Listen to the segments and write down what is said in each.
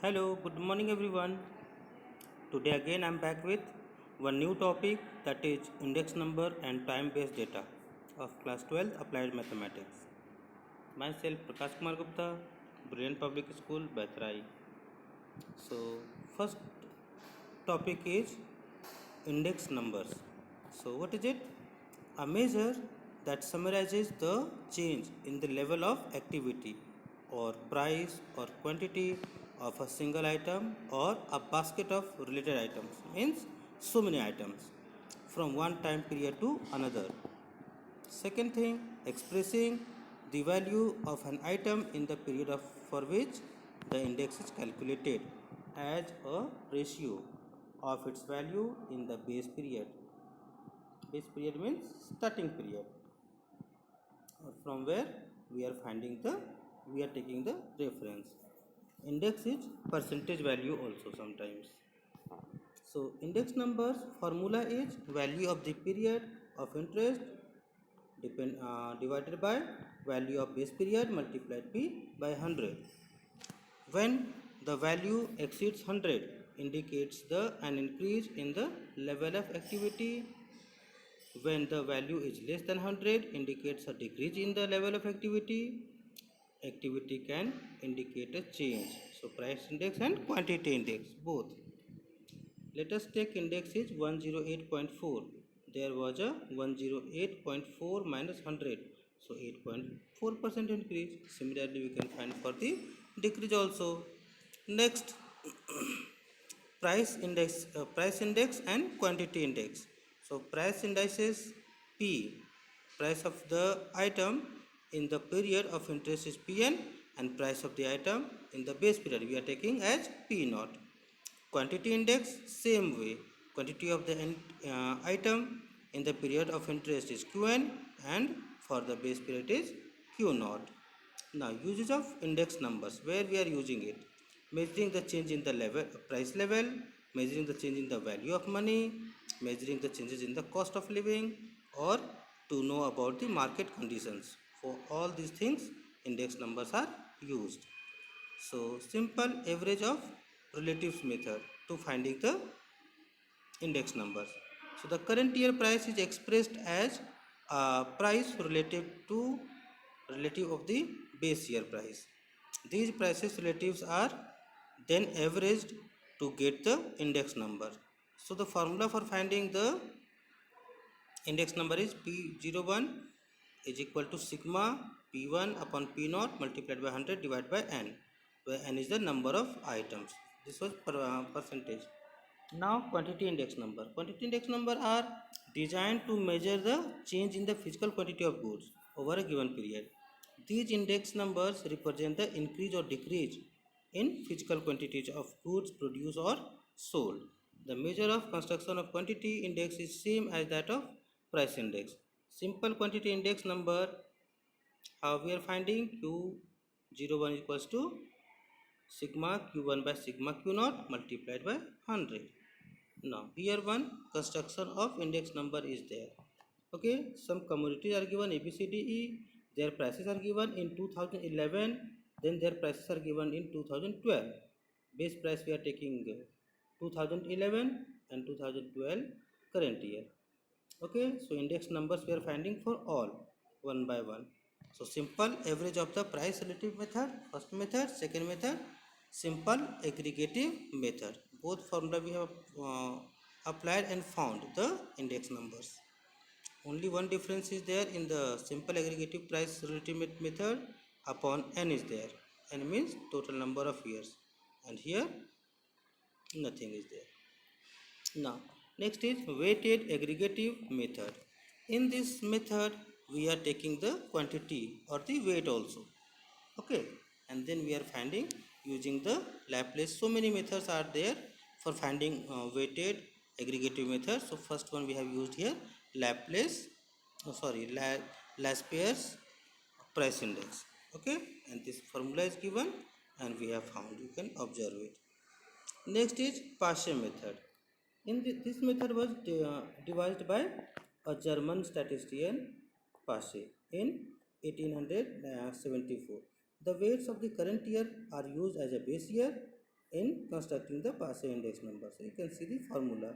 Hello, good morning everyone. Today again I'm back with one new topic, that is index number and time based data of class 12 applied mathematics. Myself Prakash Kumar Gupta, Brilliant Public School, Baitrai. So, first topic is index numbers. So, what is it? A measure that summarizes the change in the level of activity or price or quantity of a single item or a basket of related items, means so many items from one time period to another. Second thing, expressing the value of an item in the period for which the index is calculated as a ratio of its value in the base period. Base period means starting period, or from where we are taking the reference. Index is percentage value also sometimes. So index numbers formula is value of the period of interest divided by value of base period multiplied by 100. When the value exceeds 100 indicates an increase in the level of activity. When the value is less than 100 indicates a decrease in the level of activity. Activity can indicate a change. So price index and quantity index both. Let us take index is 108.4. There was a 108.4 minus 100. So 8.4% increase. Similarly, we can find for the decrease also. Next, price index and quantity index. So price indices P, price of the item in the period of interest is Pn, and price of the item in the base period we are taking as P naught. Quantity index, same way, quantity of the item in the period of interest is Qn, and for the base period is Q naught. Now uses of index numbers, where we are using it: measuring the change in the price level, measuring the change in the value of money, measuring the changes in the cost of living, or to know about the market conditions. For all these things index numbers are used. So simple average of relatives method to finding the index numbers. So the current year price is expressed as price relative of the base year price. These prices relatives are then averaged to get the index number. So the formula for finding the index number is P01 is equal to sigma P1 upon P0 multiplied by 100 divided by n, where n is the number of items. This was percentage. Now quantity index number. Quantity index number are designed to measure the change in the physical quantity of goods over a given period. These index numbers represent the increase or decrease in physical quantities of goods produced or sold. The measure of construction of quantity index is same as that of price index. Simple quantity index number, how we are finding Q01 equals to sigma Q1 by sigma Q0 multiplied by 100. Now here one construction of index number is there. Okay, some commodities are given ABCDE. Their prices are given in 2011. Then their prices are given in 2012. Base price we are taking 2011 and 2012 current year. Okay, so index numbers we are finding for all one by one. So simple average of the price relative method, first method. Second method, simple aggregative method. Both formula we have applied and found the index numbers. Only one difference is there in the simple aggregative price relative method. Upon n is there. N means total number of years, and here nothing is there. Now next is weighted aggregative method. In this method we are taking the quantity or the weight also. Okay, and then we are finding using the Laplace. So many methods are there for finding weighted aggregative method. So first one we have used here, Laplace, Laspeyres price index. Okay, and this formula is given and we have found, you can observe it. Next is Paasche method. This method was devised by a German statistician, Paasche, in 1874. The weights of the current year are used as a base year, in constructing the Paasche index number. So you can see the formula.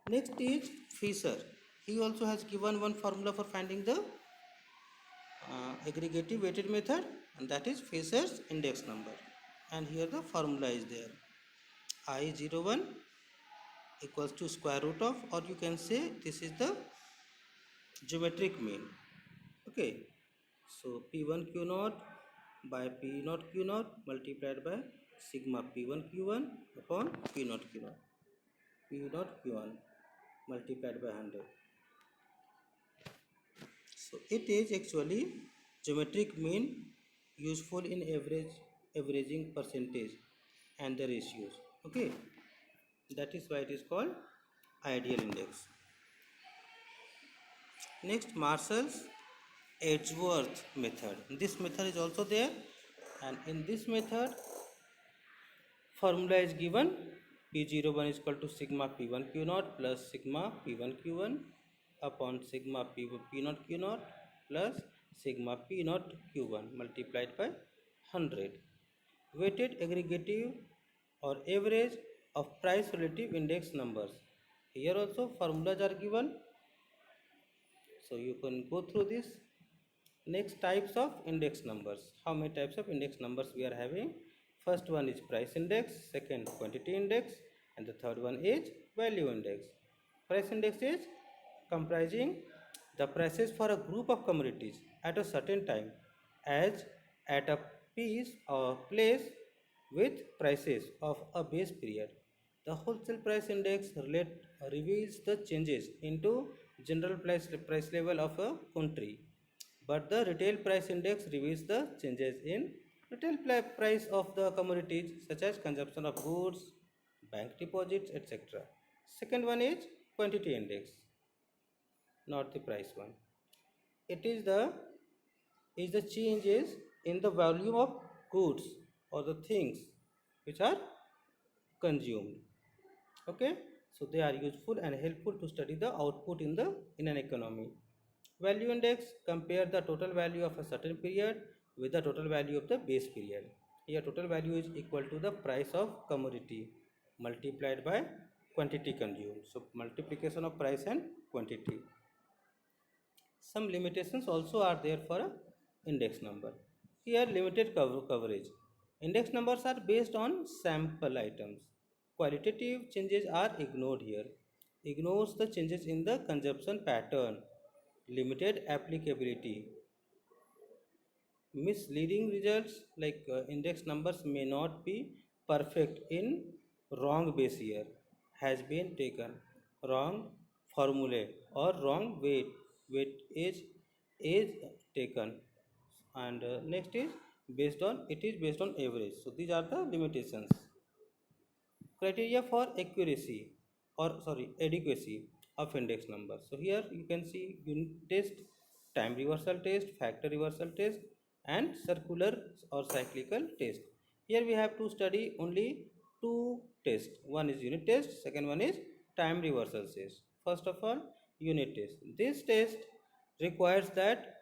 Next is Fisher. He also has given one formula for finding the aggregative weighted method, and that is Fisher's index number. And here the formula is there. I01 equals to square root of, or you can say this is the geometric mean. Okay, so P1 Q naught by P naught Q naught multiplied by sigma P1 Q1 upon P naught Q naught. P naught Q1 multiplied by 100. So it is actually geometric mean useful in averaging percentage and the ratios. Okay, that is why it is called ideal index. Next, Marshall's Edgeworth method. This method is also there, and in this method formula is given. P01 is equal to sigma P1 Q naught plus sigma P1 Q1 upon sigma P naught Q naught plus sigma P naught Q1 multiplied by 100. Weighted aggregative or average of price relative index numbers. Here also formulas are given, so you can go through this. Next, types of index numbers. How many types of index numbers we are having? First one is price index, second quantity index, and the third one is value index. Price index is comprising the prices for a group of commodities at a certain time, as at a piece or place with prices of a base period. The wholesale price index reveals the changes into general price level of a country, but the retail price index reveals the changes in retail price of the commodities such as consumption of goods, bank deposits, etc. Second one is quantity index, not the price one. It is the changes in the value of goods or the things which are consumed. Okay, so they are useful and helpful to study the output in an economy. Value index compare the total value of a certain period with the total value of the base period. Here total value is equal to the price of commodity multiplied by quantity consumed. So multiplication of price and quantity. Some limitations also are there for a index number. Here limited coverage. Index numbers are based on sample items. Qualitative changes are ignored here. Ignores the changes in the consumption pattern. Limited applicability. Misleading results like index numbers may not be perfect in wrong base year, has been taken, wrong formulae or wrong weight is taken, and next is based on average. So these are the limitations. Criteria for accuracy or sorry adequacy of index number. So here you can see unit test, time reversal test, factor reversal test, and circular or cyclical test. Here we have to study only two tests. One is unit test, second one is time reversal test. First of all, unit test. This test requires that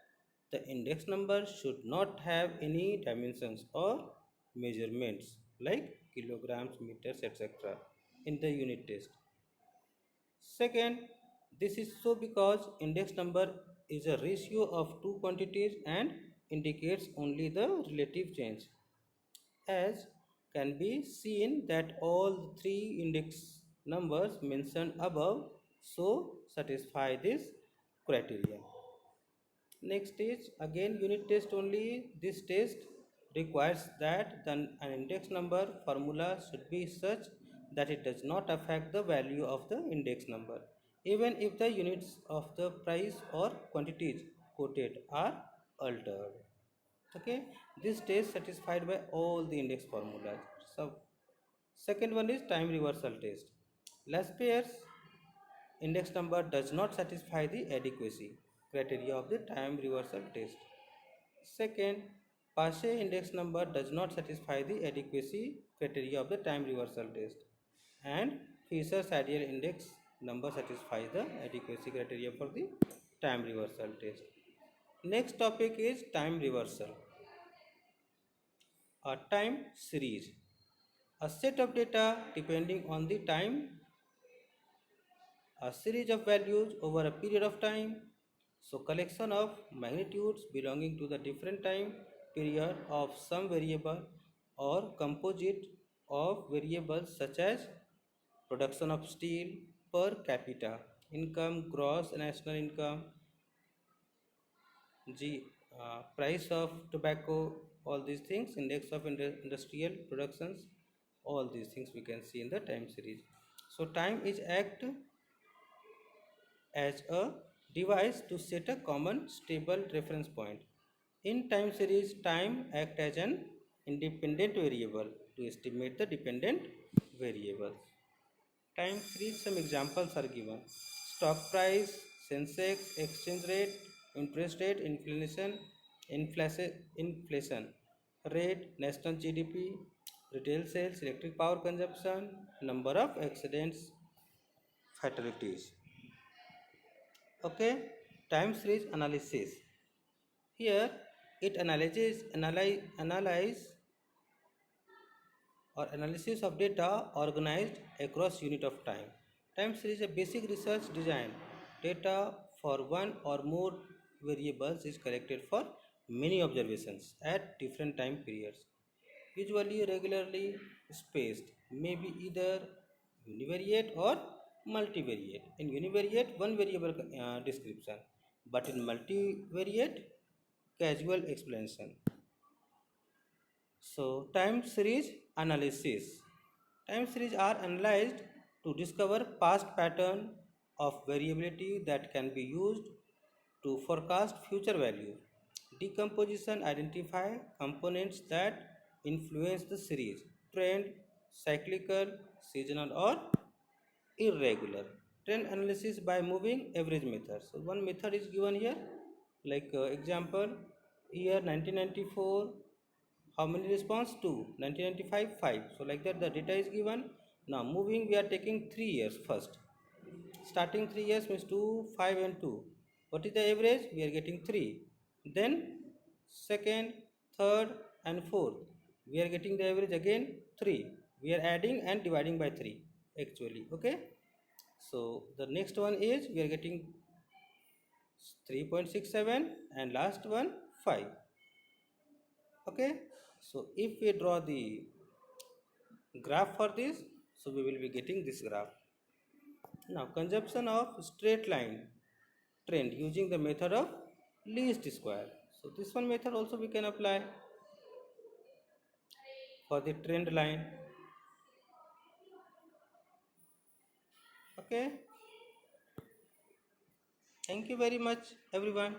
the index number should not have any dimensions or measurements like kilograms, meters, etc. in the unit test. Second, this is so because index number is a ratio of two quantities and indicates only the relative change, as can be seen that all the three index numbers mentioned above so satisfy this criterion. Next is again unit test only. This test requires that an index number formula should be such that it does not affect the value of the index number, even if the units of the price or quantities quoted are altered. Okay, this test satisfied by all the index formulas. So second one is time reversal test. Laspeyres index number does not satisfy the adequacy criteria of the time reversal test. Second, Paasche index number does not satisfy the adequacy criteria of the time reversal test. And Fisher's ideal index number satisfies the adequacy criteria for the time reversal test. Next topic is time reversal, a time series. A set of data depending on the time, a series of values over a period of time. So collection of magnitudes belonging to the different time period of some variable or composite of variables such as production of steel per capita, income, gross national income, price of tobacco, all these things, index of industrial productions, all these things we can see in the time series. So time is act as a device to set a common stable reference point. In time series, time act as an independent variable to estimate the dependent variables. Time series, some examples are given. Stock price, Sensex, exchange rate, interest rate, inflation rate, national GDP, retail sales, electric power consumption, number of accidents, fatalities. Okay, time series analysis. Here it analyze or analysis of data organized across unit of time. Time series is a basic research design. Data for one or more variables is collected for many observations at different time periods, usually regularly spaced, may be either univariate or multivariate. In univariate, one variable description, but in multivariate, casual explanation. So, time series analysis. Time series are analyzed to discover past pattern of variability that can be used to forecast future values. Decomposition identify components that influence the series, trend, cyclical, seasonal or irregular. Trend analysis by moving average method. So one method is given here, like example, year 1994, how many response? 2. 1995, 5. So like that the data is given. Now moving, we are taking 3 years first. Starting 3 years means 2, 5 and 2. What is the average? We are getting 3. Then second, third and fourth. We are getting the average again 3. We are adding and dividing by 3 actually. Okay. So the next one is we are getting 3.67 and last one 5. Okay. So if we draw the graph for this, so we will be getting this graph. Now consumption of straight line trend using the method of least square. So this one method also we can apply for the trend line. Okay. Thank you very much everyone.